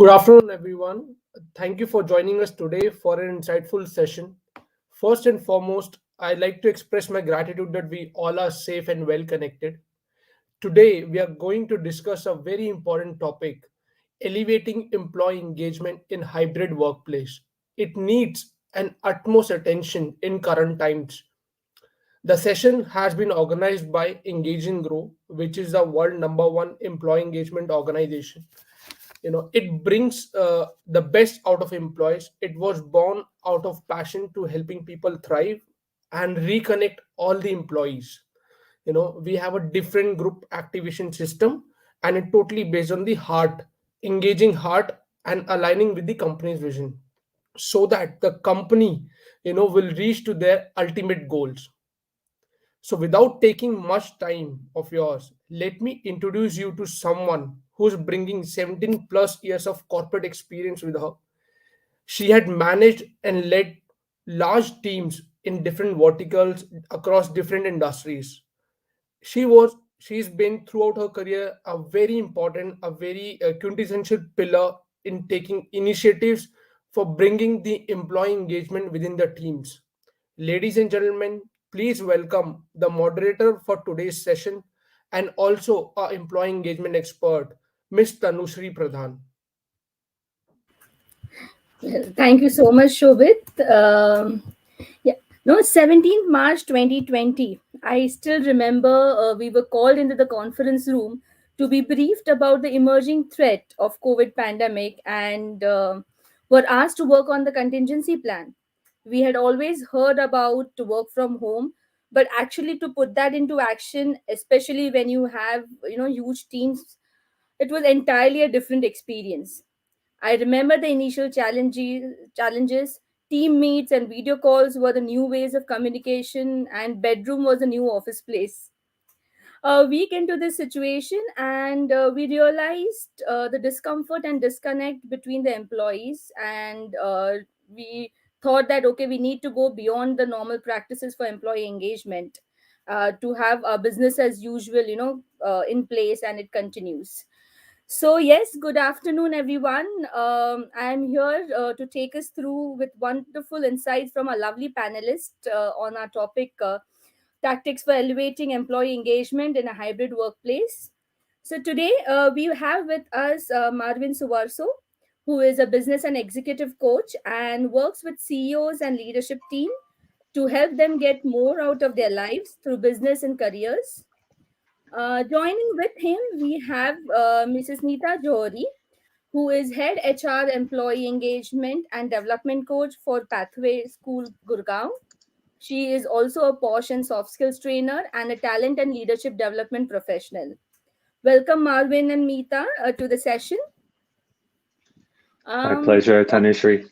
Good afternoon, everyone. Thank you for joining us today for an insightful session. First and foremost, I'd like to express my gratitude that we all are safe and well connected. Today, we are going to discuss a very important topic: elevating employee engagement in hybrid workplace. It needs an utmost attention in current times. The session has been organized by Engaging Grow, which is the world number one employee engagement organization. It brings the best out of employees. It was born out of passion to helping people thrive and reconnect all the employees. We have a different group activation system, and it totally based on the heart, engaging heart and aligning with the company's vision, so that the company will reach to their ultimate goals. So, without taking much time of yours, let me introduce you to someone who's bringing 17 plus years of corporate experience with her. She had managed and led large teams in different verticals across different industries. She's been throughout her career a very important, a very quintessential pillar in taking initiatives for bringing the employee engagement within the teams. Ladies and gentlemen, please welcome the moderator for today's session and also our employee engagement expert, Ms. Tanushree Pradhan. Thank you so much, Shobhit. Yeah, no, 17th March 2020. I still remember we were called into the conference room to be briefed about the emerging threat of COVID pandemic and were asked to work on the contingency plan. We had always heard about work from home, but actually to put that into action, especially when you have huge teams, it was entirely a different experience. I remember the initial challenges. Team meets and video calls were the new ways of communication, and bedroom was a new office place. A week into this situation, and we realized the discomfort and disconnect between the employees, and we thought that okay, we need to go beyond the normal practices for employee engagement to have a business as usual, in place, and it continues. So, yes, good afternoon, everyone. I'm here to take us through with wonderful insights from a lovely panelist on our topic tactics for elevating employee engagement in a hybrid workplace. So, today we have with us Marvin Suwarso, who is a business and executive coach and works with CEOs and leadership team to help them get more out of their lives through business and careers. Joining with him, we have Mrs. Meeta Johari, who is Head HR Employee Engagement and Development Coach for Pathway School, Gurgaon. She is also a posh and soft skills trainer and a talent and leadership development professional. Welcome, Marvin and Meeta, to the session. My pleasure, Tanushree.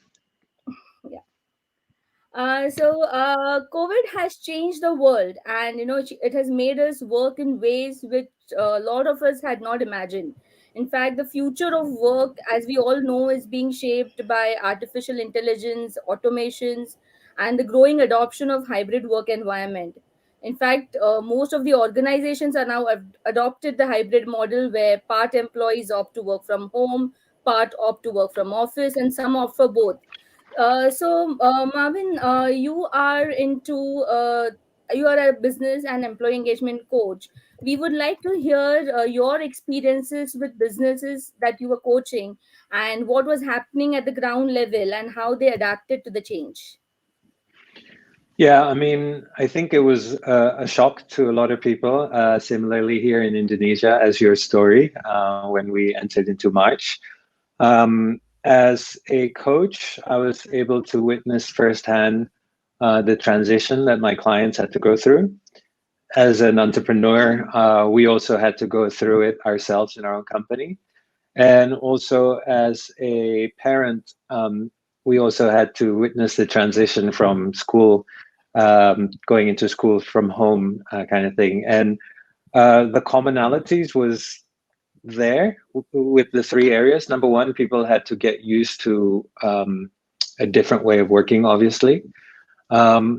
Yeah. COVID has changed the world, and it has made us work in ways which a lot of us had not imagined. In fact, the future of work, as we all know, is being shaped by artificial intelligence, automations, and the growing adoption of hybrid work environment. In fact, most of the organizations are now adopted the hybrid model where part employees opt to work from home, part opt to work from office, and some opt for both. Marvin, you are a business and employee engagement coach. We would like to hear your experiences with businesses that you were coaching and what was happening at the ground level and how they adapted to the change. Yeah, I mean, I think it was a shock to a lot of people, similarly here in Indonesia, as your story when we entered into March. As a coach, I was able to witness firsthand the transition that my clients had to go through. As an entrepreneur, we also had to go through it ourselves in our own company. And also as a parent, we also had to witness the transition from school, going into school from home kind of thing. And the commonalities was there with the three areas. Number one, people had to get used to a different way of working, obviously.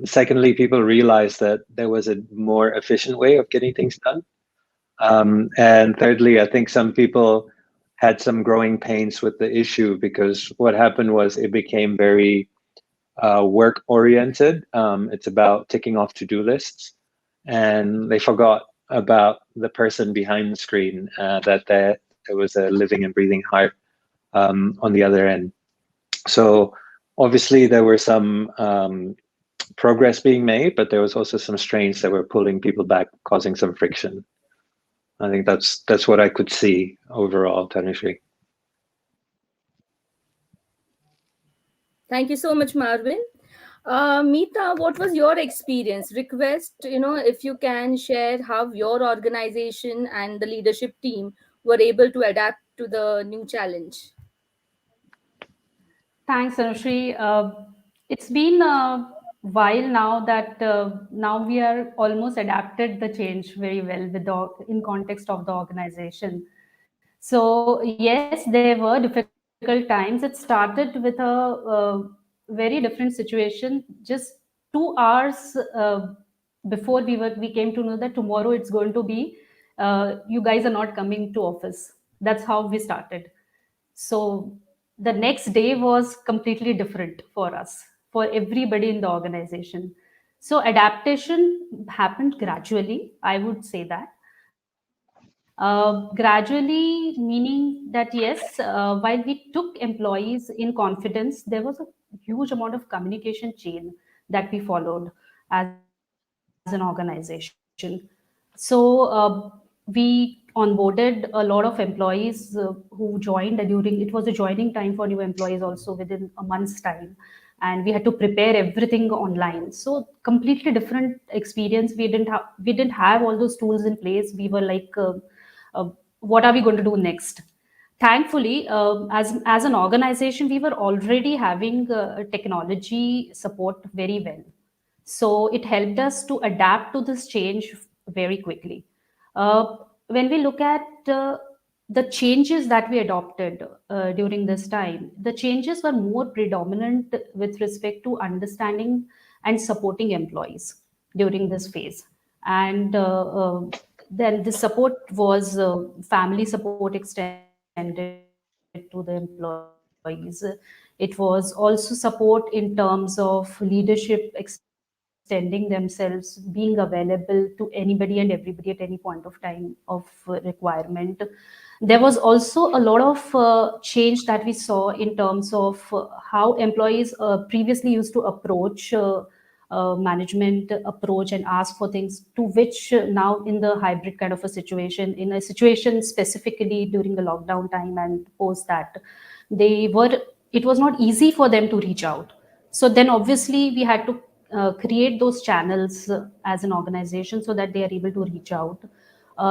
Secondly, people realized that there was a more efficient way of getting things done. And thirdly, I think some people had some growing pains with the issue, because what happened was it became very work oriented. It's about ticking off to-do lists, and they forgot about the person behind the screen, that there was a living and breathing heart on the other end. So obviously there were some progress being made, but there was also some strains that were pulling people back, causing some friction. I think that's what I could see overall, Tanushree. Thank you so much, Marvin. Meeta, what was your experience? Request, if you can share how your organization and the leadership team were able to adapt to the new challenge. Thanks, Tanushree. It's been a while now that now we are almost adapted the change very well with the in context of the organization. So yes, there were difficult times. It started with a very different situation. Just 2 hours before we came to know that tomorrow it's going to be you guys are not coming to office. That's how we started. So the next day was completely different for us, for everybody in the organization. So adaptation happened gradually, I would say that. Gradually, meaning that yes, while we took employees in confidence, there was a huge amount of communication chain that we followed as an organization. So we onboarded a lot of employees who joined during, it was a joining time for new employees also within a month's time, and we had to prepare everything online. So completely different experience. We didn't have all those tools in place. We were like what are we going to do next? Thankfully, as an organization, we were already having technology support very well, so it helped us to adapt to this change very quickly. When we look at the changes that we adopted during this time, the changes were more predominant with respect to understanding and supporting employees during this phase. And then the support was family support extended to the employees. It was also support in terms of leadership extending themselves, being available to anybody and everybody at any point of time of requirement. There was also a lot of change that we saw in terms of how employees previously used to approach management approach and ask for things, to which now in the hybrid kind of a situation, in a situation specifically during the lockdown time and post that, they were it was not easy for them to reach out. So then obviously we had to create those channels as an organization so that they are able to reach out.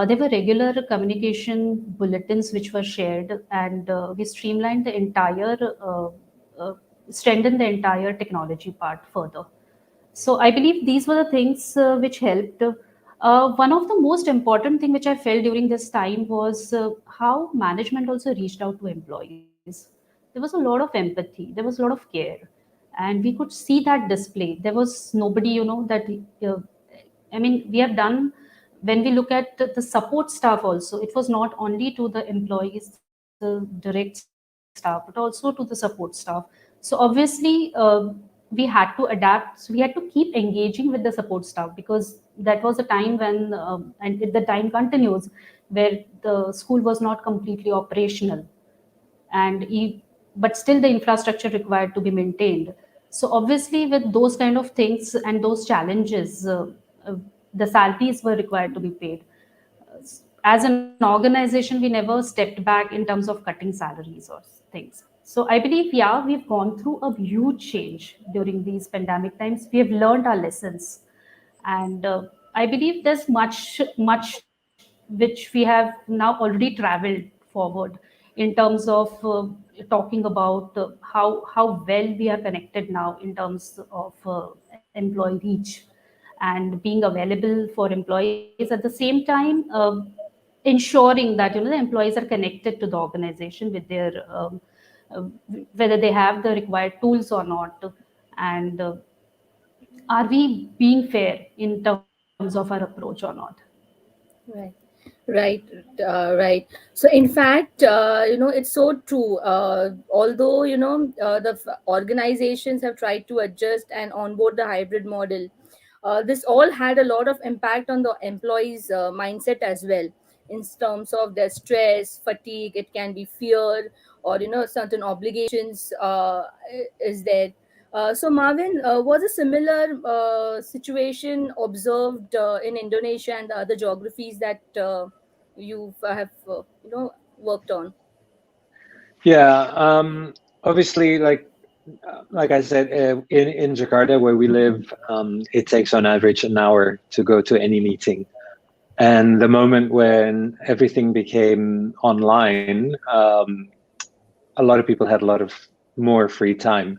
There were regular communication bulletins which were shared, and we streamlined the entire uh, strengthened the entire technology part further. So I believe these were the things which helped. One of the most important thing which I felt during this time was how management also reached out to employees. There was a lot of empathy, there was a lot of care, and we could see that display. There was nobody, that uh, I mean, we have done, when we look at the support staff also, it was not only to the employees, the direct staff, but also to the support staff. So obviously, we had to adapt. So we had to keep engaging with the support staff, because that was a time when, and the time continues, where the school was not completely operational, and but still the infrastructure required to be maintained. So obviously with those kind of things and those challenges, uh, the salaries were required to be paid. As an organization, we never stepped back in terms of cutting salaries or things. So I believe, yeah, we've gone through a huge change during these pandemic times. We have learned our lessons, and I believe there's much which we have now already traveled forward in terms of talking about how well we are connected now in terms of employee reach and being available for employees, at the same time ensuring that the employees are connected to the organization with their uh, whether they have the required tools or not, and are we being fair in terms of our approach or not. Right. Right, right. So, in fact, it's so true. Although, organizations have tried to adjust and onboard the hybrid model, this all had a lot of impact on the employees' mindset as well, in terms of their stress, fatigue. It can be fear, or certain obligations is there. So, Marvin, was a similar situation observed in Indonesia and the other geographies that you have worked on? Yeah, obviously, like I said, in Jakarta where we live, it takes on average an hour to go to any meeting. And the moment when everything became online, a lot of people had a lot of more free time.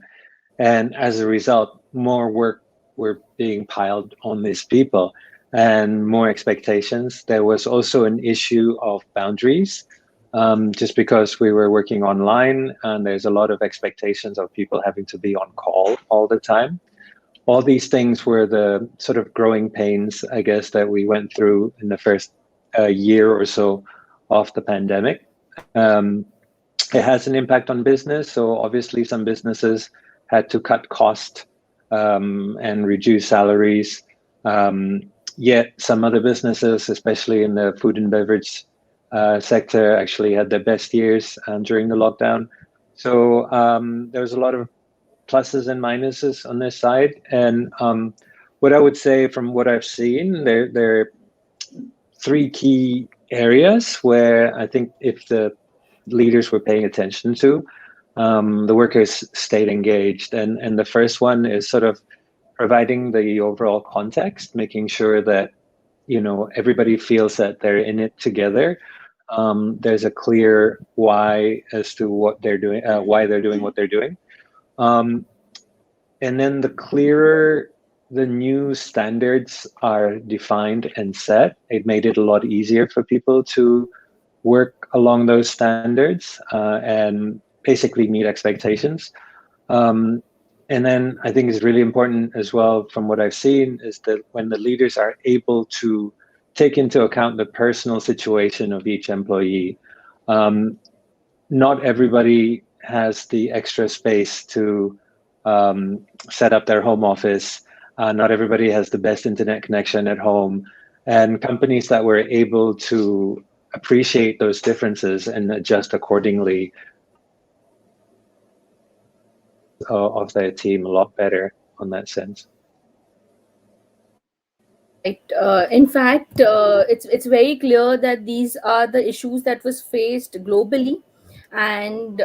And as a result, more work were being piled on these people and more expectations. There was also an issue of boundaries, just because we were working online and there's a lot of expectations of people having to be on call all the time. All these things were the sort of growing pains, I guess, that we went through in the first year or so of the pandemic. It has an impact on business. So obviously, some businesses had to cut cost and reduce salaries. Yet some other businesses, especially in the food and beverage sector, actually had their best years during the lockdown. So there was a lot of pluses and minuses on this side. And what I would say from what I've seen, there are three key areas where I think if the leaders were paying attention to, the workers stayed engaged. And the first one is sort of providing the overall context, making sure that everybody feels that they're in it together. There's a clear why as to what they're doing, why they're doing what they're doing. And then the clearer the new standards are defined and set, it made it a lot easier for people to work along those standards and basically meet expectations. And then I think it's really important as well from what I've seen is that when the leaders are able to take into account the personal situation of each employee, not everybody has the extra space to set up their home office. Not everybody has the best internet connection at home. And companies that were able to appreciate those differences and adjust accordingly of their team a lot better on that sense. Right. In fact, it's very clear that these are the issues that was faced globally, and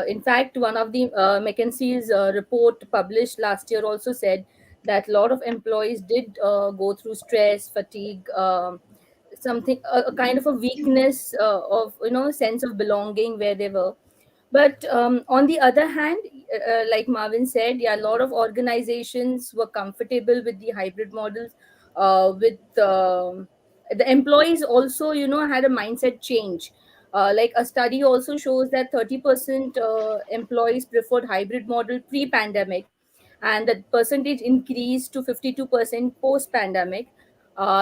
in fact, one of the McKinsey's report published last year also said that a lot of employees did go through stress, fatigue, something a kind of a weakness of sense of belonging where they were. But on the other hand, like Marvin said, yeah, a lot of organizations were comfortable with the hybrid models. With the employees also, had a mindset change. Like a study also shows that 30% employees preferred hybrid model pre-pandemic, and that percentage increased to 52% post-pandemic.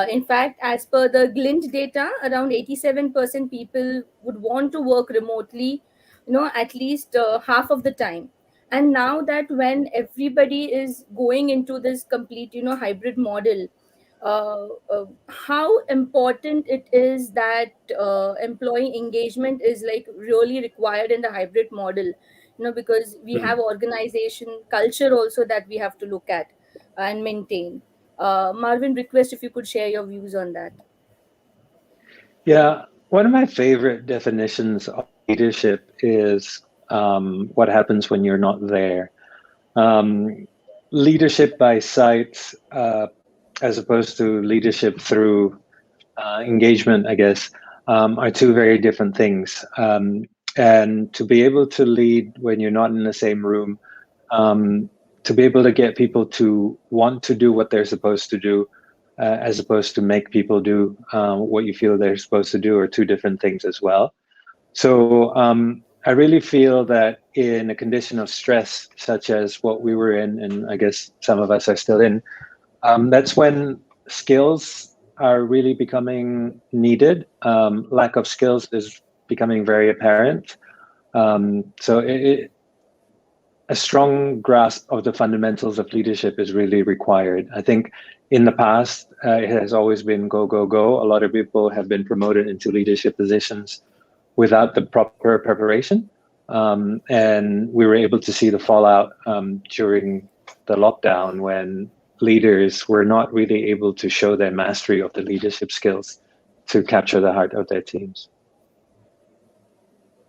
In fact, as per the Glint data, around 87% people would want to work remotely, at least half of the time. And now that when everybody is going into this complete, hybrid model, how important it is that employee engagement is like really required in the hybrid model, because we have organization culture also that we have to look at and maintain. Marvin, request if you could share your views on that. Yeah, one of my favorite definitions of leadership is what happens when you're not there. Leadership by sight, as opposed to leadership through engagement, I guess, are two very different things. And to be able to lead when you're not in the same room, to be able to get people to want to do what they're supposed to do, as opposed to make people do what you feel they're supposed to do, are two different things as well. So I really feel that in a condition of stress, such as what we were in, and I guess some of us are still in, that's when skills are really becoming needed. Lack of skills is becoming very apparent. So a strong grasp of the fundamentals of leadership is really required. I think in the past, it has always been go, go, go. A lot of people have been promoted into leadership positions without the proper preparation. And we were able to see the fallout during the lockdown when leaders were not really able to show their mastery of the leadership skills to capture the heart of their teams.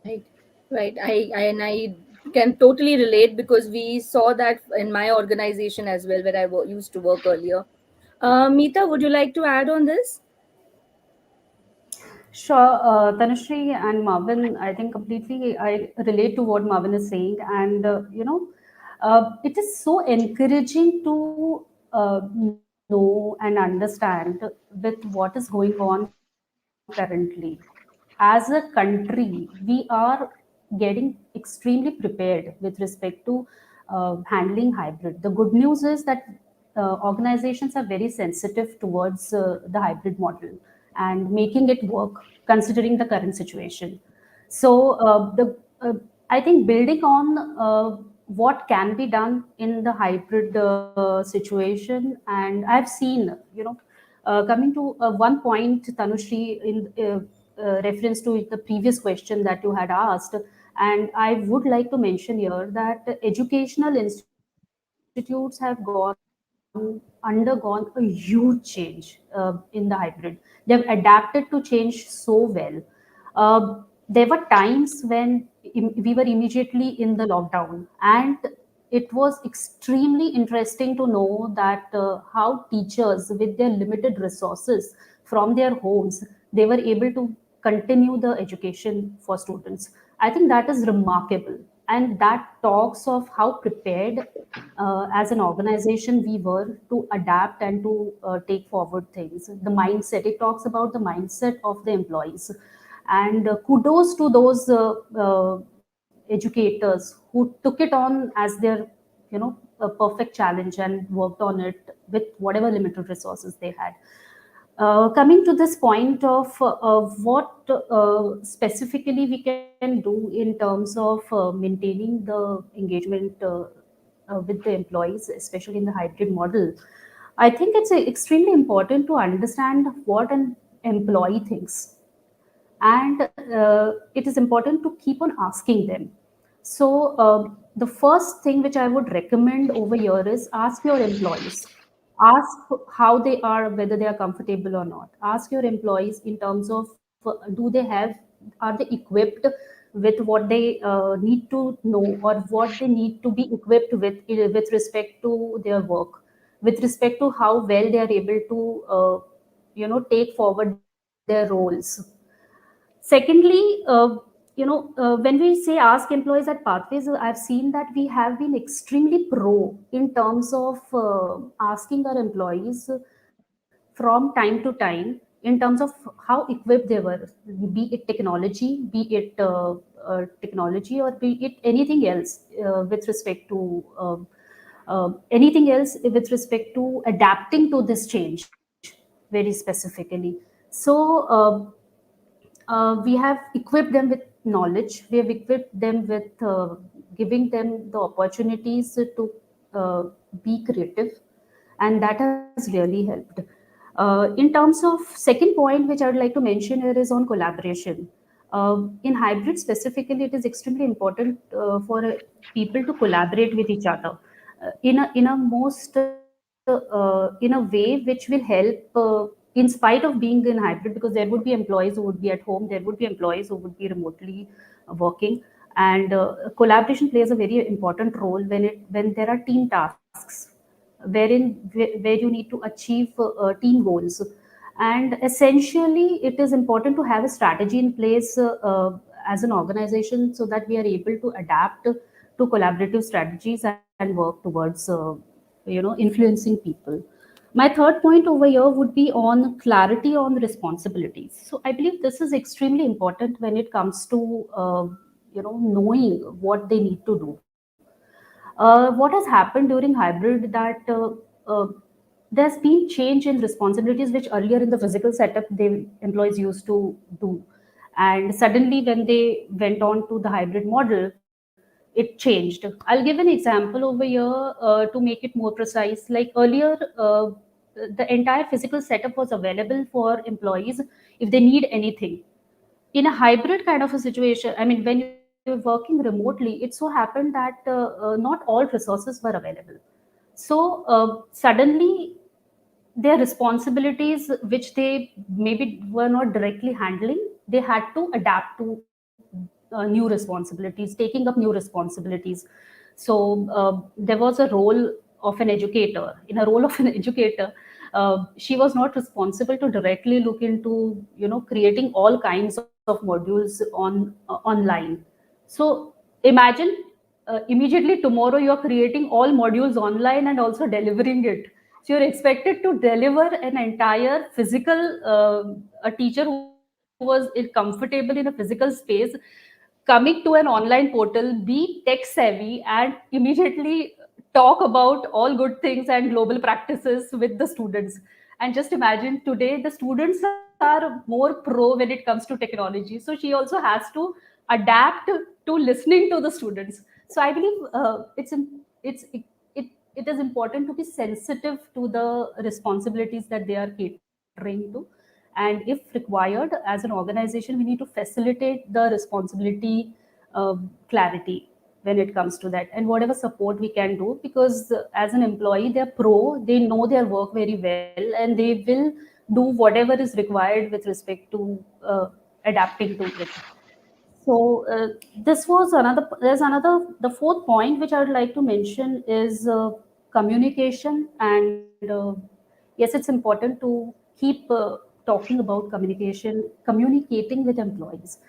Right, right. I can totally relate because we saw that in my organization as well, where I used to work earlier. Meeta, would you like to add on this? Sure, Tanushree and Marvin, I think completely I relate to what Marvin is saying. And, it is so encouraging to know and understand with what is going on currently. As a country, we are getting extremely prepared with respect to handling hybrid. The good news is that organizations are very sensitive towards the hybrid model and making it work considering the current situation. So the I think building on what can be done in the hybrid situation, and I've seen, coming to one point, Tanushree, in reference to the previous question that you had asked, and I would like to mention here that educational institutes have undergone a huge change in the hybrid. They've adapted to change so well. There were times when we were immediately in the lockdown, and it was extremely interesting to know that how teachers, with their limited resources from their homes, they were able to continue the education for students. I think that is remarkable, and that talks of how prepared as an organization we were to adapt and to take forward things. The mindset, it talks about the mindset of the employees, and kudos to those educators who took it on as their, a perfect challenge and worked on it with whatever limited resources they had. Coming to this point of what specifically we can do in terms of maintaining the engagement with the employees, especially in the hybrid model, I think it's extremely important to understand what an employee thinks, and it is important to keep on asking them. So the first thing which I would recommend over here is ask your employees. Ask how they are, whether they are comfortable or not. Ask your employees in terms of do they have, are they equipped with what they need to know, or what they need to be equipped with respect to their work, with respect to how well they are able to take forward their roles. Secondly, when we say ask employees at Pathways, I've seen that we have been extremely pro in terms of asking our employees from time to time in terms of how equipped they were, be it technology, or be it anything else with respect to anything else with respect to adapting to this change very specifically. So we have equipped them with knowledge. We have equipped them with giving them the opportunities to be creative, and that has really helped. In terms of second point, which I would like to mention here, is on collaboration. In hybrid specifically, it is extremely important for people to collaborate with each other in a way which will help in spite of being in hybrid, because there would be employees who would be at home, there would be employees who would be remotely working, and collaboration plays a very important role when there are team tasks where you need to achieve team goals. And essentially it is important to have a strategy in place as an organization, so that we are able to adapt to collaborative strategies and work towards influencing people. My third point over here would be on clarity on responsibilities. So I believe this is extremely important when it comes to knowing what they need to do. What has happened during hybrid, that there's been change in responsibilities which earlier in the physical setup the employees used to do, and suddenly when they went on to the hybrid model, it changed. I'll give an example over here to make it more precise. Like earlier, the entire physical setup was available for employees if they need anything. In a hybrid kind of a situation, I mean, when you're working remotely, it so happened that not all resources were available. So suddenly, their responsibilities, which they maybe were not directly handling, they had to adapt to new responsibilities, taking up new responsibilities. So there was a role of an educator. In a role of an educator, she was not responsible to directly look into creating all kinds of modules on online. So imagine immediately tomorrow you're creating all modules online and also delivering it. So you're expected to deliver an entire physical, a teacher who was comfortable in a physical space, coming to an online portal, be tech savvy, and immediately talk about all good things and global practices with the students. And just imagine today, the students are more pro when it comes to technology. So she also has to adapt to listening to the students. So I believe it is important to be sensitive to the responsibilities that they are catering to, and if required, as an organization, we need to facilitate the responsibility clarity when it comes to that, and whatever support we can do, because as an employee they're pro, they know their work very well, and they will do whatever is required with respect to adapting to it. So this was another. There's another. The fourth point which I would like to mention is communication, and yes, it's important to keep talking about communication, communicating with employees.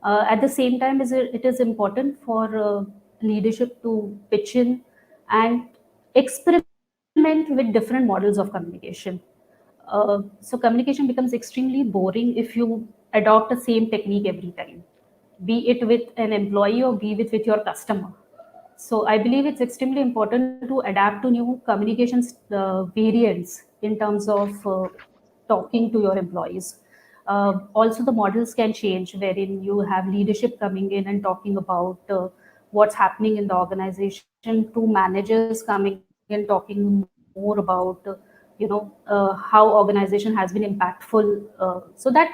At the same time, it is important for leadership to pitch in and experiment with different models of communication. So communication becomes extremely boring if you adopt the same technique every time, be it with an employee or be it with your customer. So I believe it's extremely important to adapt to new communication variants in terms of talking to your employees. Also, the models can change, wherein you have leadership coming in and talking about what's happening in the organization, to managers coming in talking more about how organization has been impactful, so that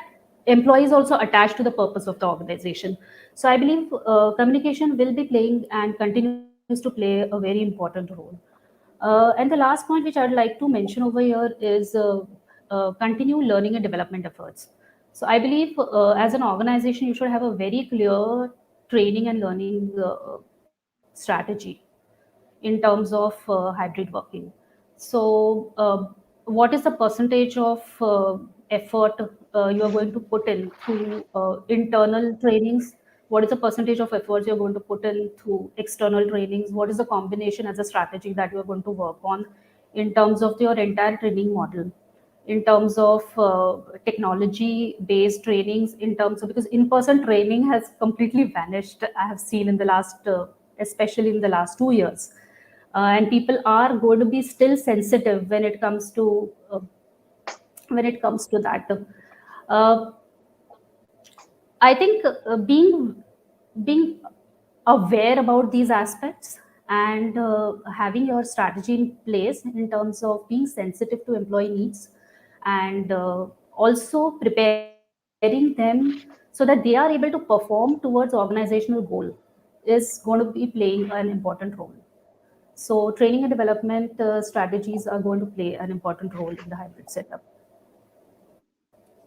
employees also attach to the purpose of the organization. So I believe communication will be playing and continues to play a very important role. And the last point which I'd like to mention over here is continue learning and development efforts. So I believe as an organization, you should have a very clear training and learning strategy in terms of hybrid working. So, what is the percentage of effort you are going to put in through internal trainings? What is the percentage of efforts you're going to put in through external trainings? What is the combination as a strategy that you're going to work on in terms of your entire training model? In terms of technology based trainings, in terms of, because in person training has completely vanished, I have seen in the last especially in the last 2 years. And people are going to be still sensitive when it comes to that. uh, I think being aware about these aspects and having your strategy in place in terms of being sensitive to employee needs, and also preparing them so that they are able to perform towards organizational goal, is going to be playing an important role. So training and development strategies are going to play an important role in the hybrid setup.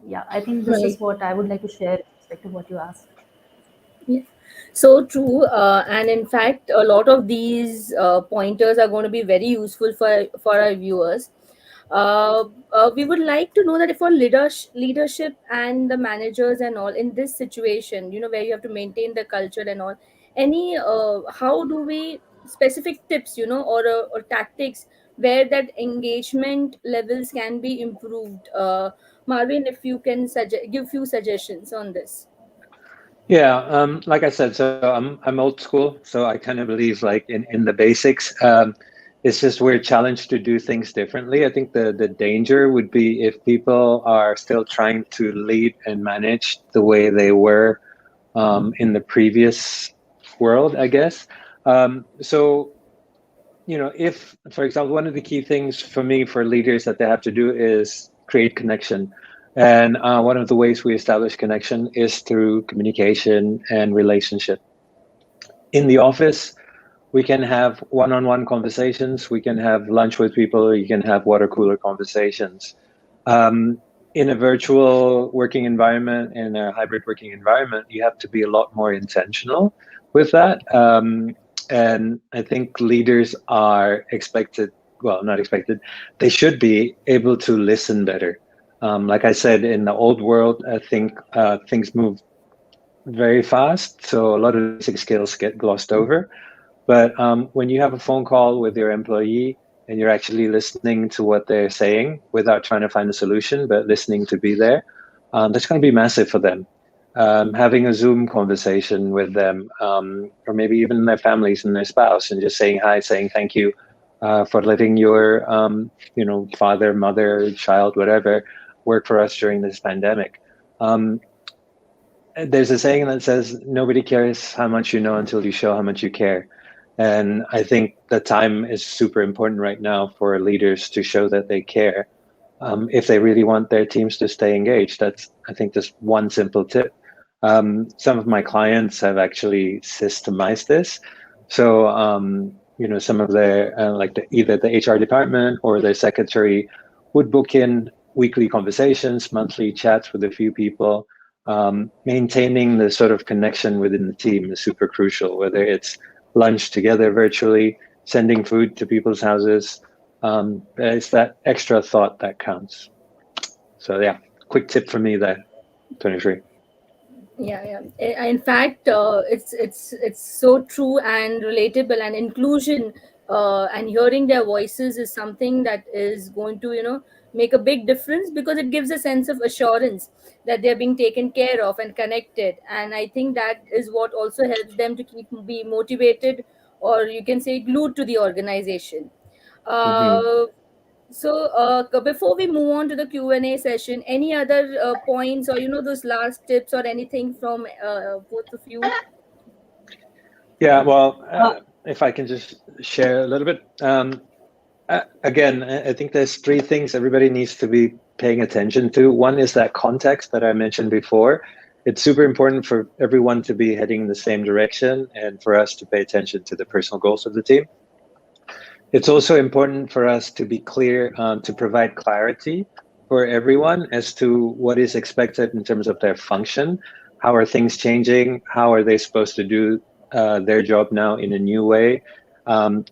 Yeah, I think this is Right. what I would like to share with respect to what you asked. Yeah, so true. And in fact, a lot of these pointers are going to be very useful for our viewers. We would like to know that if for leadership and the managers and all in this situation, where you have to maintain the culture and all, any how do we specific tips, or tactics where that engagement levels can be improved? Marvin, if you can give few suggestions on this. Yeah, like I said, so I'm old school, so I kind of believe like in the basics. It's just we're challenged to do things differently. I think the danger would be if people are still trying to lead and manage the way they were in the previous world, I guess. So, if, for example, one of the key things for me for leaders that they have to do is create connection. And one of the ways we establish connection is through communication and relationship. In the office, we can have one-on-one conversations, we can have lunch with people, you can have water cooler conversations. In a virtual working environment, in a hybrid working environment, you have to be a lot more intentional with that. And I think leaders are expected, well, not expected, they should be able to listen better. Like I said, in the old world, I think things move very fast, so a lot of basic skills get glossed over. But when you have a phone call with your employee and you're actually listening to what they're saying without trying to find a solution, but listening to be there, that's going to be massive for them. Having a Zoom conversation with them, or maybe even their families and their spouse, and just saying hi, saying thank you for letting your, father, mother, child, whatever, work for us during this pandemic. There's a saying that says, nobody cares how much you know until you show how much you care. And I think the time is super important right now for leaders to show that they care. If they really want their teams to stay engaged, that's, I think, just one simple tip. Some of my clients have actually systemized this. So, some of their, either the HR department or their secretary would book in weekly conversations, monthly chats with a few people. Maintaining the sort of connection within the team is super crucial, whether it's lunch together virtually, sending food to people's houses. It's that extra thought that counts. So yeah, quick tip from me there, Tanushree. Yeah. In fact, it's so true and relatable, and inclusion and hearing their voices is something that is going to make a big difference, because it gives a sense of assurance that they're being taken care of and connected. And I think that is what also helps them to be motivated, or you can say glued to the organization. Mm-hmm. So before we move on to the Q&A session, any other points, or those last tips or anything from both of you? Yeah, well, if I can just share a little bit. Again, I think there's three things everybody needs to be paying attention to. One is that context that I mentioned before. It's super important for everyone to be heading in the same direction and for us to pay attention to the personal goals of the team. It's also important for us to be clear, to provide clarity for everyone as to what is expected in terms of their function. How are things changing? How are they supposed to do their job now in a new way?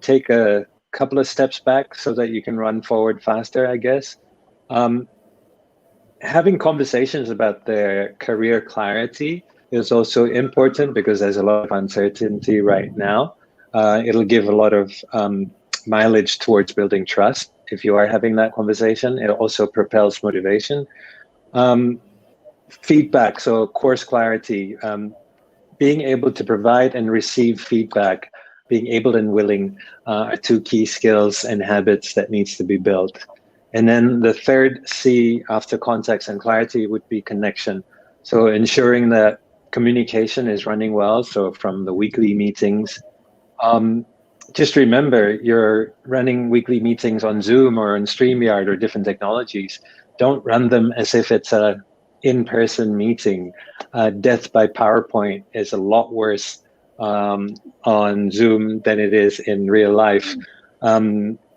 Take a couple of steps back so that you can run forward faster, I guess. Having conversations about their career clarity is also important, because there's a lot of uncertainty right now. It'll give a lot of mileage towards building trust. If you are having that conversation, it also propels motivation. Feedback, so course clarity, being able to provide and receive feedback, being able and willing are two key skills and habits that needs to be built. And then the third C after context and clarity would be connection. So ensuring that communication is running well. So from the weekly meetings, just remember, you're running weekly meetings on Zoom or on StreamYard or different technologies. Don't run them as if it's a in-person meeting. Death by PowerPoint is a lot worse on Zoom than it is in real life.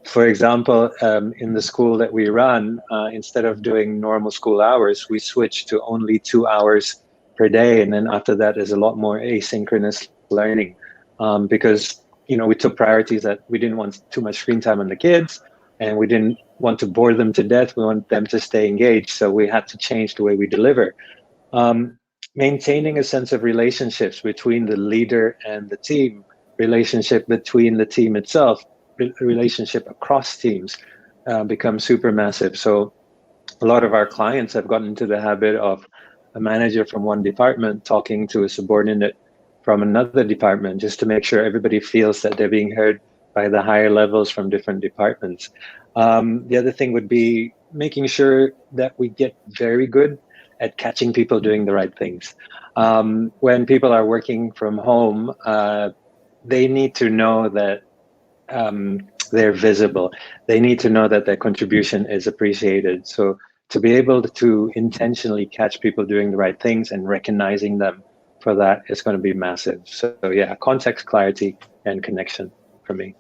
For example, in the school that we run, instead of doing normal school hours, we switched to only 2 hours per day. And then after that is a lot more asynchronous learning, because we took priorities that we didn't want too much screen time on the kids, and we didn't want to bore them to death. We want them to stay engaged. So we had to change the way we deliver. Maintaining a sense of relationships between the leader and the team, relationship between the team itself, relationship across teams becomes super massive. So a lot of our clients have gotten into the habit of a manager from one department talking to a subordinate from another department, just to make sure everybody feels that they're being heard by the higher levels from different departments. The other thing would be making sure that we get very good at catching people doing the right things. When people are working from home, they need to know that they're visible. They need to know that their contribution is appreciated. So to be able to intentionally catch people doing the right things and recognizing them for that is going to be massive. So yeah, context, clarity, and connection for me.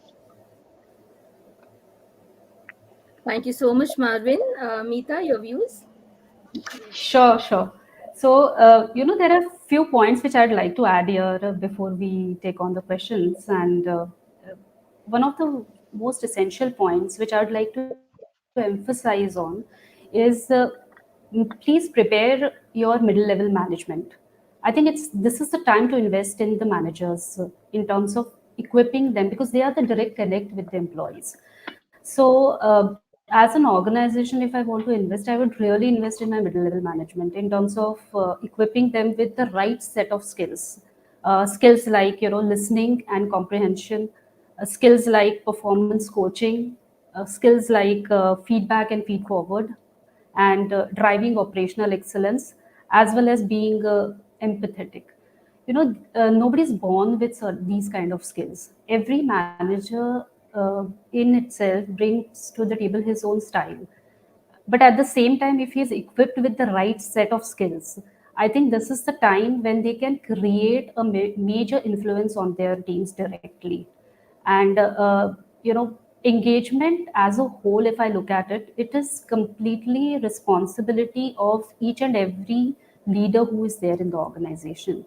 Thank you so much, Marvin. Meeta, your views? Sure, sure. So, there are few points which I'd like to add here before we take on the questions. And one of the most essential points which I'd like to emphasize on is please prepare your middle level management. I think this is the time to invest in the managers in terms of equipping them, because they are the direct connect with the employees. So, as an organization, if I want to invest, I would really invest in my middle level management in terms of equipping them with the right set of skills. Skills like listening and comprehension, skills like performance coaching, skills like feedback and feed forward, and driving operational excellence, as well as being empathetic. Nobody's born with these kind of skills. Every manager in itself brings to the table his own style, but at the same time, if he is equipped with the right set of skills, I think this is the time when they can create a major influence on their teams directly. And engagement as a whole, if I look at it, it is completely responsibility of each and every leader who is there in the organization.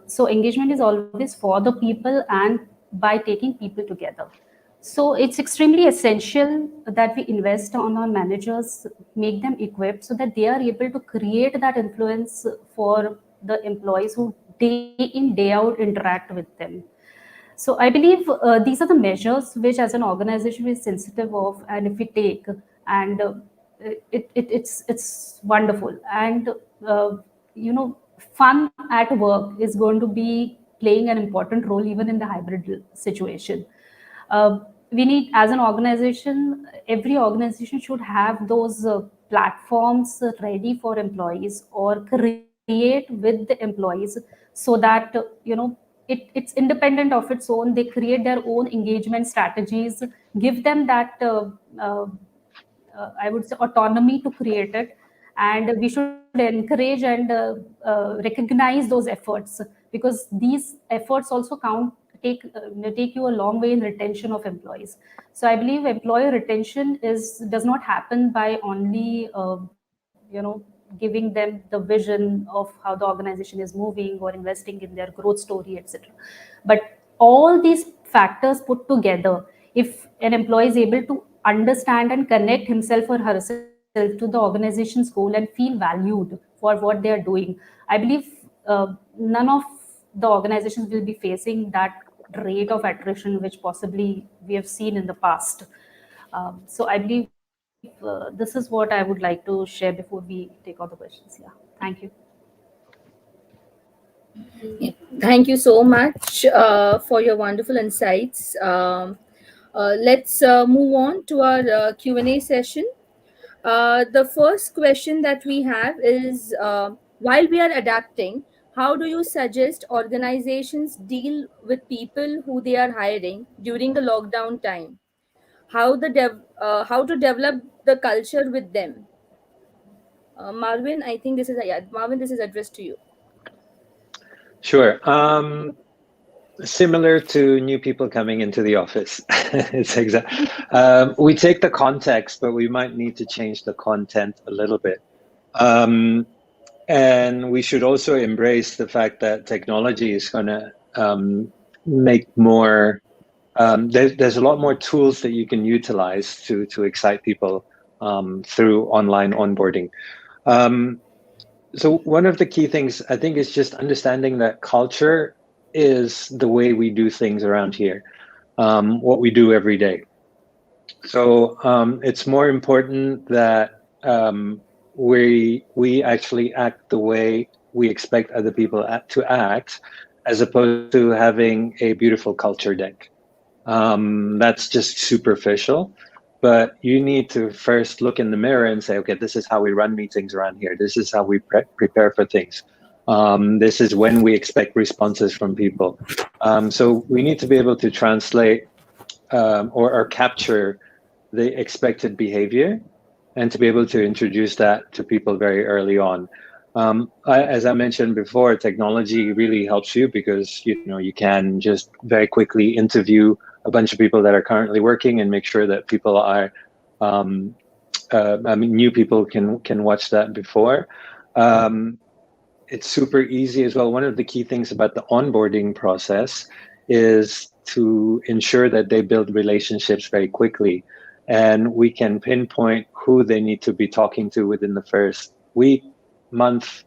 So engagement is always for the people and by taking people together. So it's extremely essential that we invest on our managers, make them equipped so that they are able to create that influence for the employees who day in, day out interact with them. So I believe these are the measures which, as an organization, we're sensitive of, and if we take, and it's wonderful. And fun at work is going to be playing an important role even in the hybrid situation. We need, as an organization, every organization should have those platforms ready for employees, or create with the employees, so that it's independent of its own. They create their own engagement strategies, give them that I would say autonomy to create it, and we should encourage and recognize those efforts, because these efforts also take you a long way in retention of employees. So I believe employee retention does not happen by only giving them the vision of how the organization is moving or investing in their growth story, etc. But all these factors put together, if an employee is able to understand and connect himself or herself to the organization's goal and feel valued for what they are doing, I believe none of the organizations will be facing that rate of attrition which possibly we have seen in the past. So I believe this is what I would like to share before we take all the questions. Yeah, thank you. Yeah. Thank you so much for your wonderful insights. Let's move on to our Q&A session. The first question that we have is, while we are adapting, how do you suggest organizations deal with people who they are hiring during the lockdown time? How to develop the culture with them? Marvin, I think Marvin, this is addressed to you. Sure. Similar to new people coming into the office. It's we take the context, but we might need to change the content a little bit. And we should also embrace the fact that technology is going to make more. There's a lot more tools that you can utilize to excite people through online onboarding. So one of the key things, I think, is just understanding that culture is the way we do things around here, what we do every day. So it's more important that we actually act the way we expect other people to act, as opposed to having a beautiful culture deck. That's just superficial. But you need to first look in the mirror and say, okay, this is how we run meetings around here. This is how we prepare for things. This is when we expect responses from people. So we need to be able to translate or capture the expected behavior and to be able to introduce that to people very early on. As I mentioned before, technology really helps you because you can just very quickly interview a bunch of people that are currently working and make sure that people are, new people can watch that before. It's super easy as well. One of the key things about the onboarding process is to ensure that they build relationships very quickly, and we can pinpoint who they need to be talking to within the first week, month,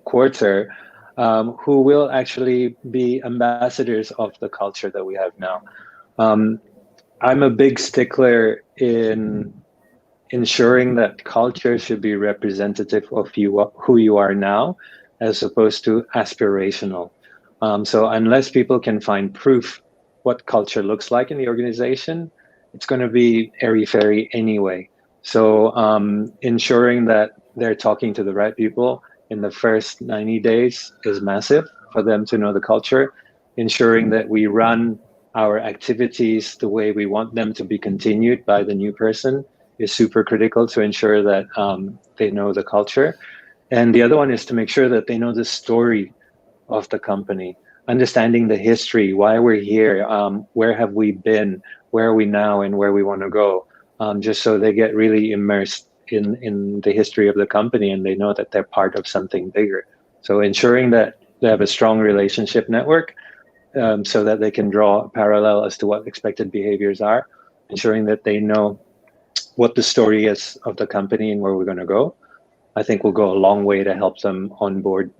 quarter, who will actually be ambassadors of the culture that we have now. I'm a big stickler in ensuring that culture should be representative of who you are now, as opposed to aspirational. So unless people can find proof what culture looks like in the organization, it's going to be airy-fairy anyway. So ensuring that they're talking to the right people in the first 90 days is massive for them to know the culture. Ensuring that we run our activities the way we want them to be continued by the new person is super critical to ensure that they know the culture. And the other one is to make sure that they know the story of the company, understanding the history, why we're here, where have we been, where are we now, and where we want to go, just so they get really immersed in the history of the company and they know that they're part of something bigger. So ensuring that they have a strong relationship network, so that they can draw a parallel as to what expected behaviors are, ensuring that they know what the story is of the company and where we're going to go, I think will go a long way to help them onboard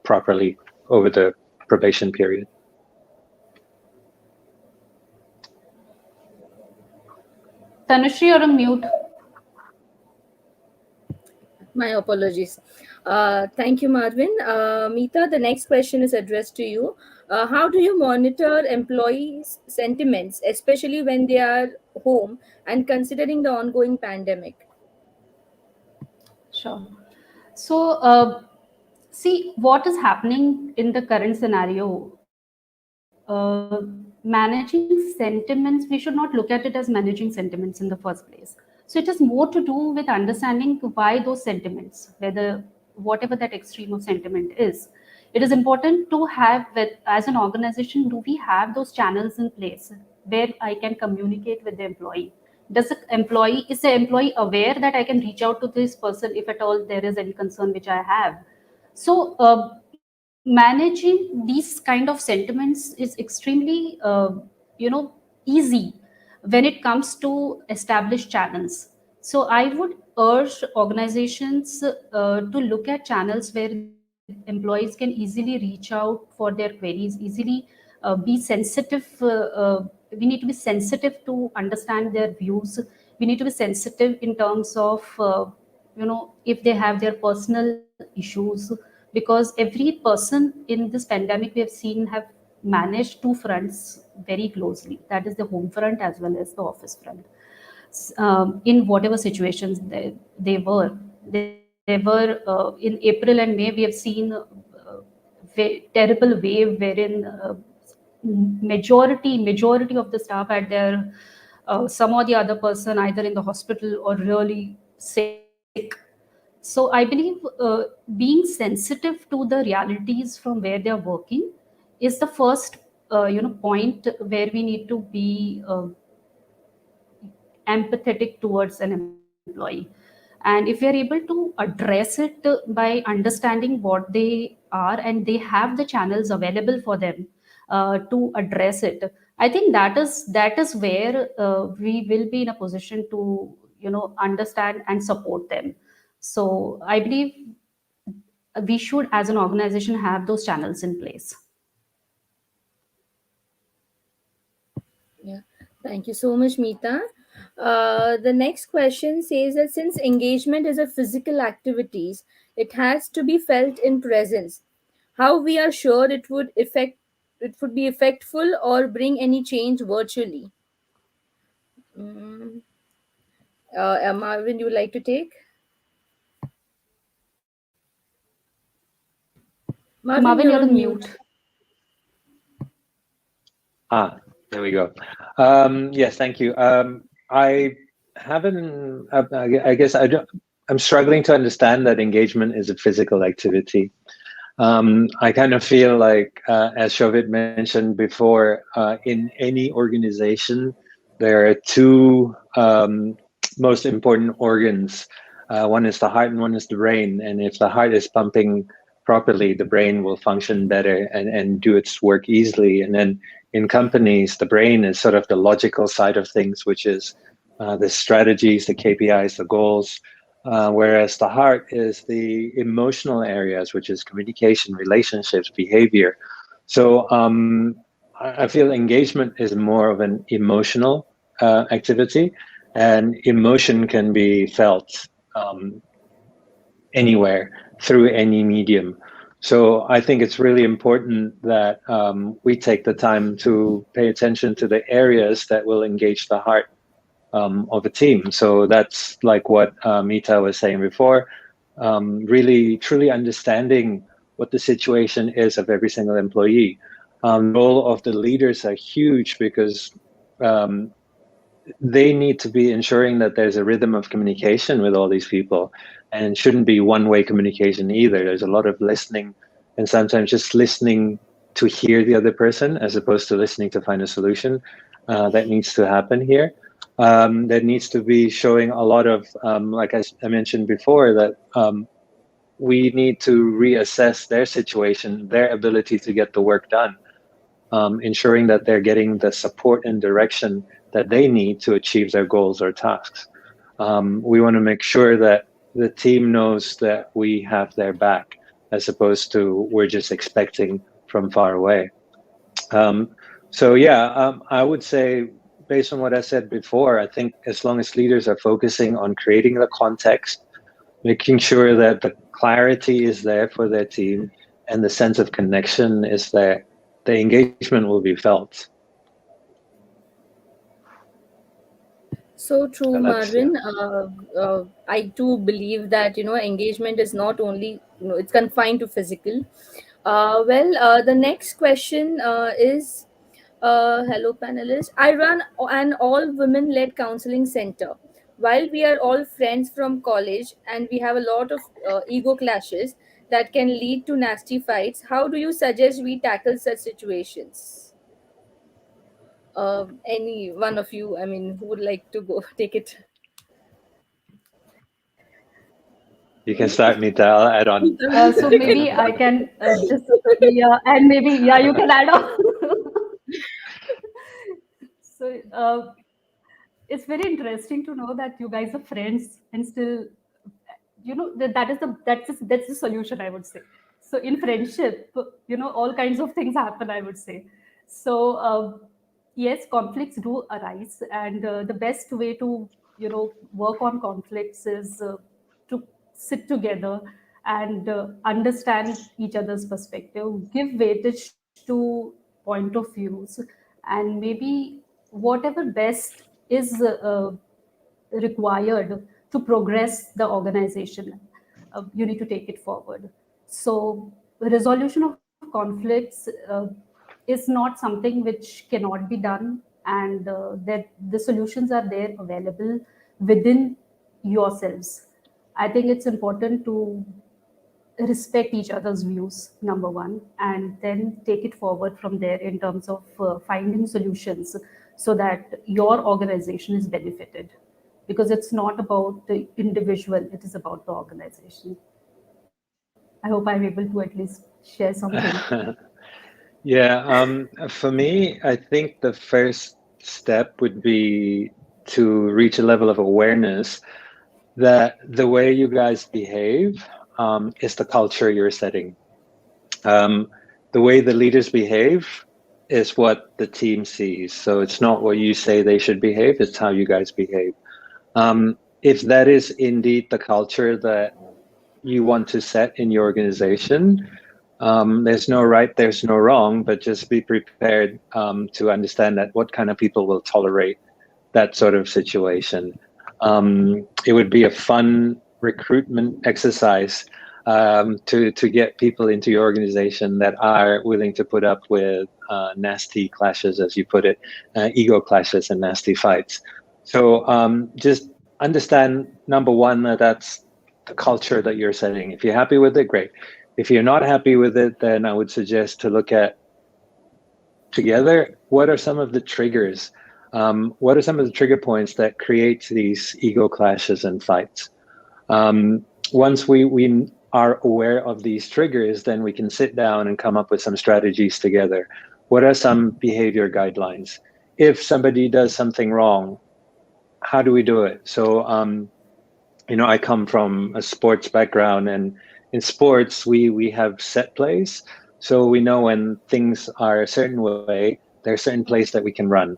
properly over the probation period. Tanushree, you're on mute. My apologies. Thank you, Marvin. Meeta, the next question is addressed to you. How do you monitor employees' sentiments, especially when they are home and considering the ongoing pandemic? Sure. So, see what is happening in the current scenario. Managing sentiments, we should not look at it as managing sentiments in the first place. So it is more to do with understanding why those sentiments, whether whatever that extreme of sentiment is. It is important to have, as an organization, do we have those channels in place where I can communicate with the employee? Is the employee aware that I can reach out to this person if at all there is any concern which I have? So managing these kind of sentiments is extremely easy when it comes to established channels. So I would urge organizations to look at channels where employees can easily reach out for their queries, easily be sensitive. We need to be sensitive to understand their views. We need to be sensitive in terms of if they have their personal issues, because every person in this pandemic we have seen have managed two fronts very closely, that is the home front as well as the office front. In whatever situations they were in April and May, we have seen terrible wave wherein majority of the staff had their some or the other person either in the hospital or really sick. So I believe being sensitive to the realities from where they are working is the first point where we need to be empathetic towards an employee. And if we are able to address it by understanding what they are and they have the channels available for them to address it, I think that is where we will be in a position to understand and support them. So I believe we should as an organization have those channels in place. Yeah, thank you so much, Meeta. The next question says that since engagement is a physical activities, it has to be felt in presence. How we are sure it would affect it would be effectful or bring any change virtually? Mm, Marvin, you would like to take? Marvin, Marvin, you're you're on on mute. mute. There we go. Yes, thank you. I haven't, I guess I'm struggling to understand that engagement is a physical activity. I kind of feel like, as Shobhit mentioned before, in any organization, there are two most important organs. One is the heart and one is the brain. And if the heart is pumping properly, the brain will function better and do its work easily. And then in companies, the brain is sort of the logical side of things, which is the strategies, the KPIs, the goals. Whereas the heart is the emotional areas, which is communication, relationships, behavior. So I feel engagement is more of an emotional activity, and emotion can be felt anywhere through any medium. So I think it's really important that we take the time to pay attention to the areas that will engage the heart of a team. So that's like what Meeta was saying before, really truly understanding what the situation is of every single employee. Role of the leaders are huge because they need to be ensuring that there's a rhythm of communication with all these people, and it shouldn't be one-way communication either. There's a lot of listening, and sometimes just listening to hear the other person as opposed to listening to find a solution. That needs to happen here. There needs to be showing a lot of, like I mentioned before, that we need to reassess their situation, their ability to get the work done, ensuring that they're getting the support and direction that they need to achieve their goals or tasks. We want to make sure that the team knows that we have their back, as opposed to we're just expecting from far away. So yeah, I would say, based on what I said before, I think as long as leaders are focusing on creating the context, making sure that the clarity is there for their team and the sense of connection is there, the engagement will be felt. So true, And that's, yeah. Marvin. I too believe that engagement is not only it's confined to physical. The next question is, hello panelists. I run an all-women-led counseling center. While we are all friends from college and we have a lot of ego clashes that can lead to nasty fights, how do you suggest we tackle such situations? Any one of you, I mean, who would like to go take it? You can start, Meeta. I'll add on. So maybe I can just, yeah, and maybe, yeah, you can add on. So it's very interesting to know that you guys are friends and still, that's the solution, I would say. So in friendship, all kinds of things happen, I would say. So yes, conflicts do arise, and the best way to work on conflicts is to sit together and understand each other's perspective, give weightage to point of views, and maybe whatever best is required to progress the organization, you need to take it forward. So resolution of conflicts is not something which cannot be done, and that the solutions are there available within yourselves. I think it's important to respect each other's views, number one, and then take it forward from there in terms of finding solutions so that your organization is benefited, because it's not about the individual, it is about the organization. I hope I'm able to at least share something. Yeah, for me, I think the first step would be to reach a level of awareness that the way you guys behave is the culture you're setting. The way the leaders behave is what the team sees. So it's not what you say they should behave, it's how you guys behave. If that is indeed the culture that you want to set in your organization, There's no right, there's no wrong, but just be prepared to understand that what kind of people will tolerate that sort of situation. It would be a fun recruitment exercise to get people into your organization that are willing to put up with nasty clashes, as you put it, ego clashes and nasty fights. So just understand, number one, that that's the culture that you're setting. If you're happy with it, great. If you're not happy with it, then I would suggest to look at together what are some of the triggers. What are some of the trigger points that create these ego clashes and fights? Once we are aware of these triggers, then we can sit down and come up with some strategies together. What are some behavior guidelines? If somebody does something wrong, how do we do it? So, I come from a sports background, and in sports, we have set plays. So we know when things are a certain way, there's certain plays that we can run.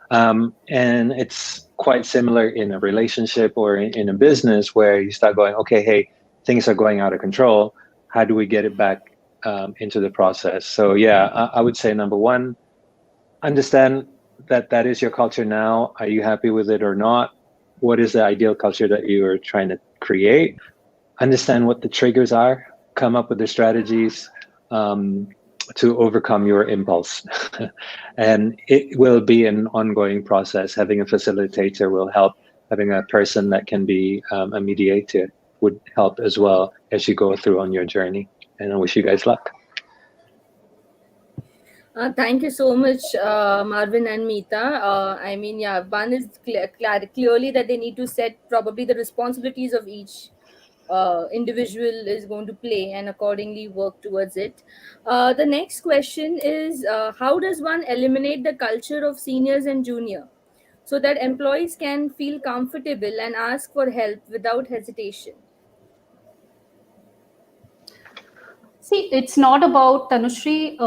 And it's quite similar in a relationship or in a business where you start going, okay, hey, things are going out of control. How do we get it back into the process? So yeah, I would say number one, understand that that is your culture now. Are you happy with it or not? What is the ideal culture that you are trying to create? Understand what the triggers are, come up with the strategies to overcome your impulse. And it will be an ongoing process. Having a facilitator will help. Having a person that can be a mediator would help as well as you go through on your journey. And I wish you guys luck. Thank you so much, Marvin and Meeta. One is clearly that they need to set probably the responsibilities of each individual is going to play and accordingly work towards it. The next question is how does one eliminate the culture of seniors and junior so that employees can feel comfortable and ask for help without hesitation? See, it's not about Tanushree.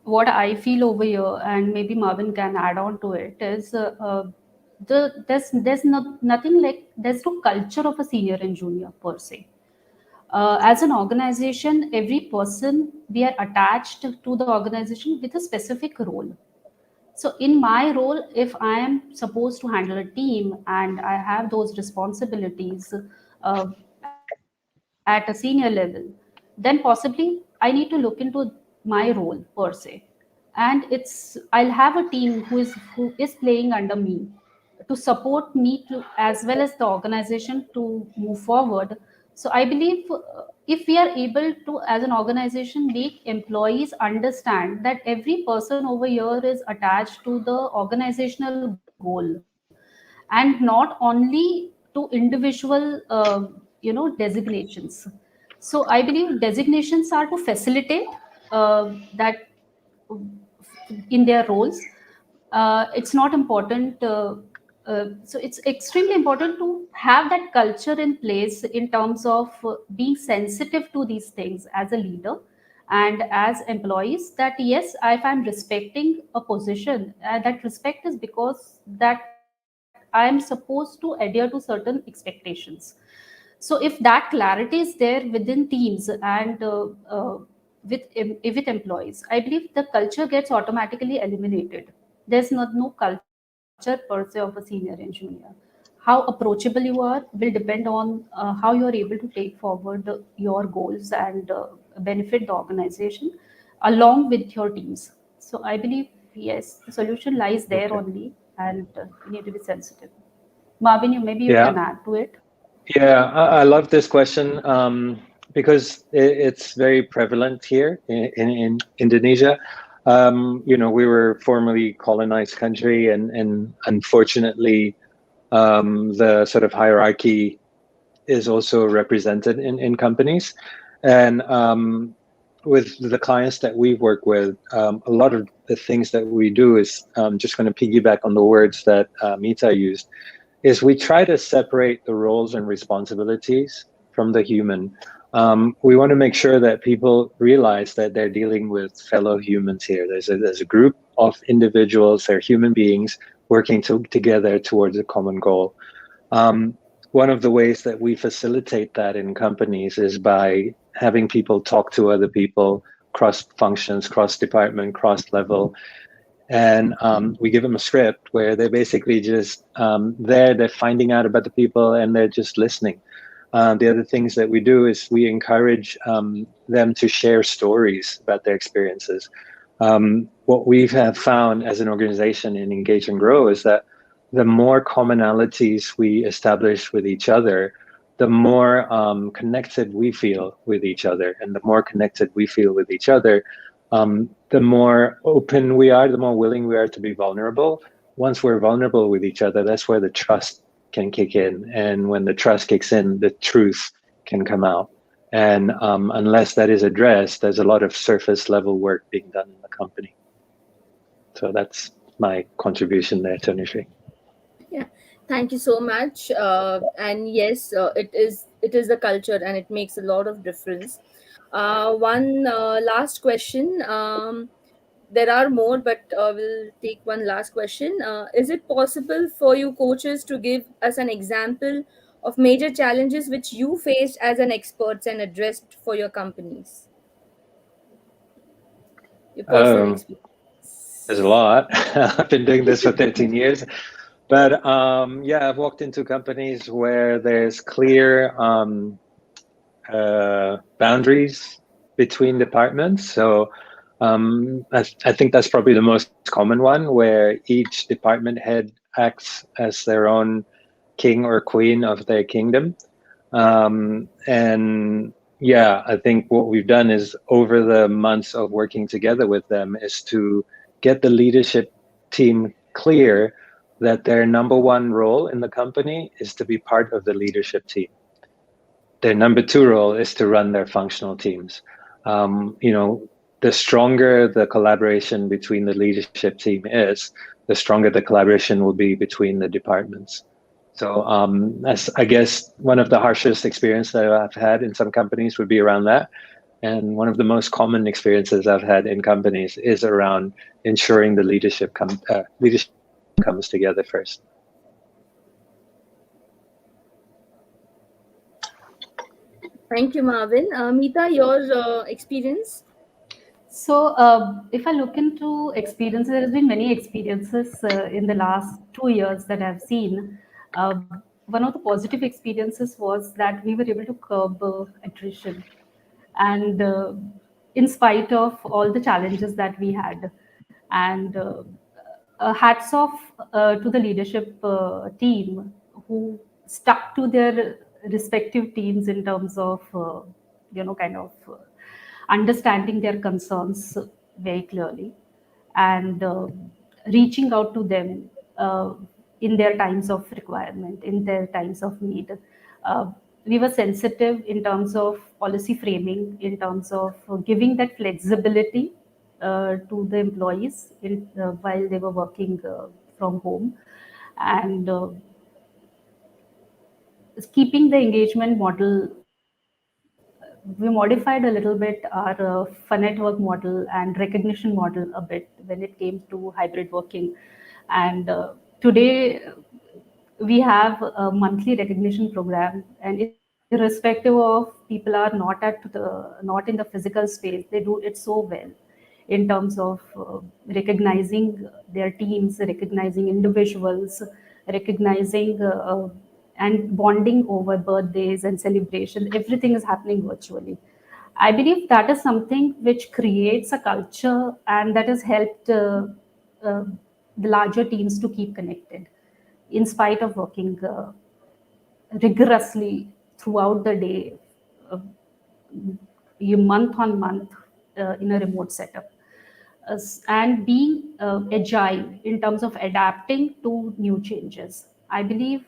What I feel over here, and maybe Marvin can add on to it, is nothing like there's no culture of a senior and junior per se. As an organization, every person, we are attached to the organization with a specific role. So in my role, if I am supposed to handle a team and I have those responsibilities at a senior level, then possibly I need to look into my role per se. And I'll have a team who is playing under me to support me to as well as the organization to move forward. So I believe if we are able to as an organization make employees understand that every person over here is attached to the organizational goal and not only to individual designations. So I believe designations are to facilitate that in their roles. It's not important. So it's extremely important to have that culture in place in terms of being sensitive to these things as a leader and as employees, that yes, if I'm respecting a position, that respect is because that I am supposed to adhere to certain expectations. So if that clarity is there within teams and with employees, I believe the culture gets automatically eliminated. There's no culture per se of a senior and junior. How approachable you are will depend on how you are able to take forward your goals and benefit the organization along with your teams. So I believe yes, the solution lies there Okay. only, and you need to be sensitive. Marvin, you Yeah. can add to it. Yeah, I love this question because it's very prevalent here in Indonesia. We were formerly colonized country, and unfortunately, the sort of hierarchy is also represented in companies. And with the clients that we work with, a lot of the things that we do is just going to piggyback on the words that Meeta used, is we try to separate the roles and responsibilities from the human. We want to make sure that people realize that they're dealing with fellow humans here. There's a group of individuals, they're human beings working together towards a common goal. One of the ways that we facilitate that in companies is by having people talk to other people, cross functions, cross department, cross level. And we give them a script where they're basically just they're finding out about the people and they're just listening. The other things that we do is we encourage them to share stories about their experiences. What we have found as an organization in Engage and Grow is that the more commonalities we establish with each other, the more connected we feel with each other. And the more connected we feel with each other, the more open we are, the more willing we are to be vulnerable. Once we're vulnerable with each other, that's where the trust can kick in. And when the trust kicks in, the truth can come out. And unless that is addressed, there's a lot of surface level work being done in the company. So that's my contribution there, Tanushree. Yeah, thank you so much. And yes, it is the culture, and it makes a lot of difference. One last question. There are more, but we'll take one last question. Is it possible for you coaches to give us an example of major challenges which you faced as an expert and addressed for your companies? Your personal Oh, there's a experience. lot. I've been doing this for 13 years. But yeah, I've walked into companies where there's clear boundaries between departments. So I think that's probably the most common one, where each department head acts as their own king or queen of their kingdom. And yeah, I think what we've done is over the months of working together with them is to get the leadership team clear that their number one role in the company is to be part of the leadership team. Their number two role is to run their functional teams. The stronger the collaboration between the leadership team is, the stronger the collaboration will be between the departments. So as I guess one of the harshest experiences that I've had in some companies would be around that. And one of the most common experiences I've had in companies is around ensuring the leadership comes together first. Thank you, Marvin. Meeta, your experience? So, if I look into experiences, there has been many experiences in the last 2 years that I've seen. One of the positive experiences was that we were able to curb attrition, and in spite of all the challenges that we had, and hats off to the leadership team who stuck to their respective teams in terms of kind of understanding their concerns very clearly, and reaching out to them in their times of requirement, in their times of need. Uh, we were sensitive in terms of policy framing, in terms of giving that flexibility to the employees while they were working from home, and keeping the engagement model. We modified a little bit our fun at work model and recognition model a bit when it came to hybrid working. And today we have a monthly recognition program, and irrespective of people are not in the physical space, they do it so well in terms of recognizing their teams, recognizing individuals, recognizing and bonding over birthdays and celebrations. Everything is happening virtually. I believe that is something which creates a culture and that has helped uh, the larger teams to keep connected in spite of working rigorously throughout the day, uh, month on month in a remote setup. And being agile in terms of adapting to new changes. I believe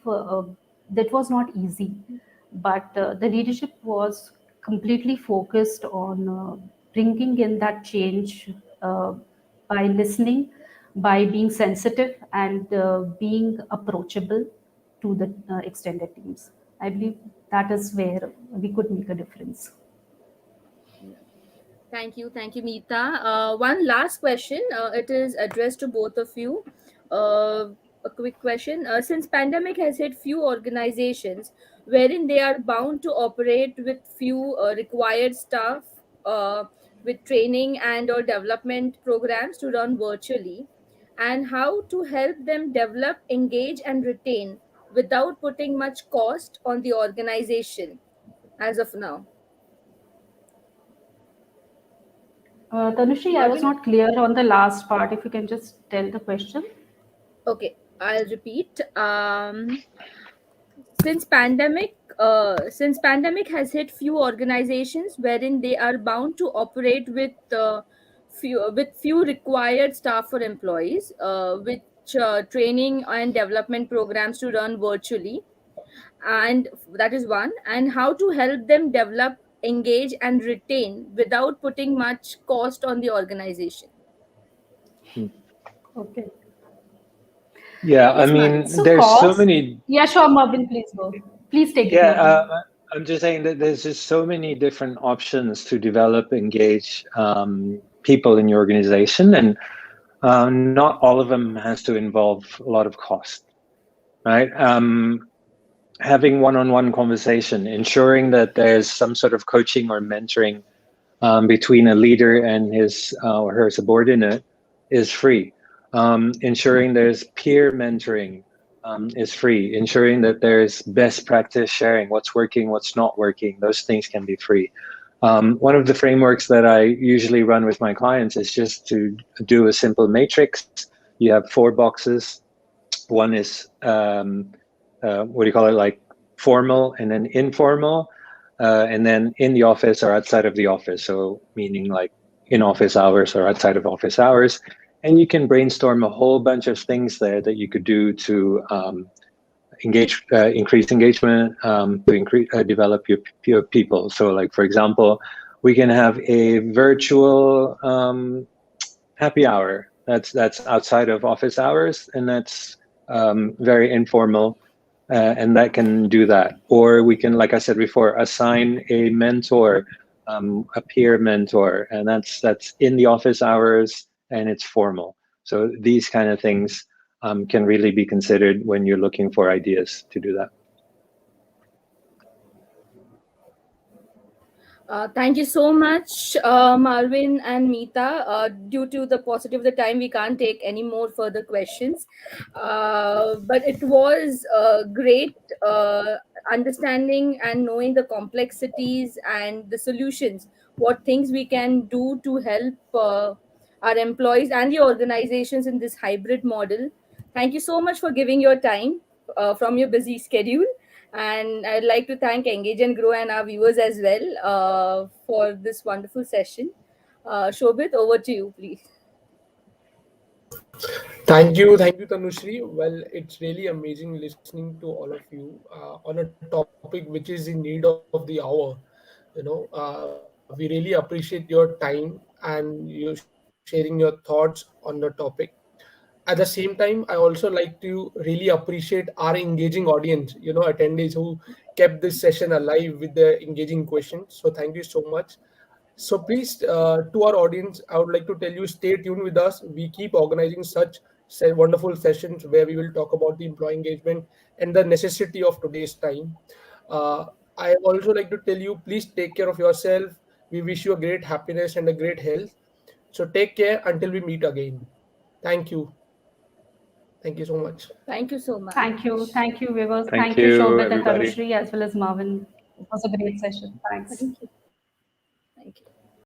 that was not easy, but the leadership was completely focused on bringing in that change uh, by listening, by being sensitive, and being approachable to the extended teams. I believe that is where we could make a difference. Thank you, Meeta. One last question. It is addressed to both of you. A quick question. Since pandemic has hit few organizations wherein they are bound to operate with few required staff, uh, with training and or development programs to run virtually, and how to help them develop, engage, and retain without putting much cost on the organization as of now. Tanushree, I was Marvin? not clear on the last part. If you can just tell the question. Okay, I'll repeat. Since pandemic has hit, few organizations wherein they are bound to operate with few required staff for employees, which training and development programs to run virtually, and that is one, and how to help them develop, engage, and retain without putting much cost on the organization. Okay. Yeah, I Yes, Marvin. mean, So there's so cost. many. Yeah, sure, Marvin, please go. Please take it, Yeah, Marvin. I'm just saying that there's just so many different options to develop, engage people in your organization, and not all of them has to involve a lot of cost, right? Having one-on-one conversation, ensuring that there's some sort of coaching or mentoring between a leader and his or her subordinate is free. Ensuring there's peer mentoring is free. Ensuring that there's best practice sharing, what's working, what's not working, those things can be free. One of the frameworks that I usually run with my clients is just to do a simple matrix. You have 4 boxes. One is what do you call it, like formal, and then informal, and then in the office or outside of the office. So meaning like in office hours or outside of office hours. And you can brainstorm a whole bunch of things there that you could do to increase engagement, to develop your people. So like, for example, we can have a virtual happy hour that's outside of office hours, and that's very informal, and that can do that. Or we can, like I said before, assign a mentor, a peer mentor, and that's in the office hours, and it's formal. So these kind of things can really be considered when you're looking for ideas to do that. Thank you so much, Marvin and Meeta. Due to the paucity of the time, we can't take any more further questions. But it was great understanding and knowing the complexities and the solutions, what things we can do to help our employees and the organizations in this hybrid model. Thank you so much for giving your time from your busy schedule. And I'd like to thank Engage and Grow and our viewers as well for this wonderful session. Shobhit, over to you, please. Thank you, Tanushree. Well, it's really amazing listening to all of you on a topic which is in need of the hour. We really appreciate your time and you sharing your thoughts on the topic. At the same time, I also like to really appreciate our engaging audience, attendees who kept this session alive with the engaging questions. So thank you so much. So please, to our audience, I would like to tell you, stay tuned with us. We keep organizing such wonderful sessions where we will talk about the employee engagement and the necessity of today's time. Uh, I also like to tell you, please take care of yourself. We wish you a great happiness and a great health. So take care until we meet again. Thank you. Thank you so much. Thank you so Thank you. much. Thank you, viewers. Thank Thank you, you, Shobhit and everybody. Tanushree, as well as Marvin. It was a great session. Thanks. Thank you. Thank you.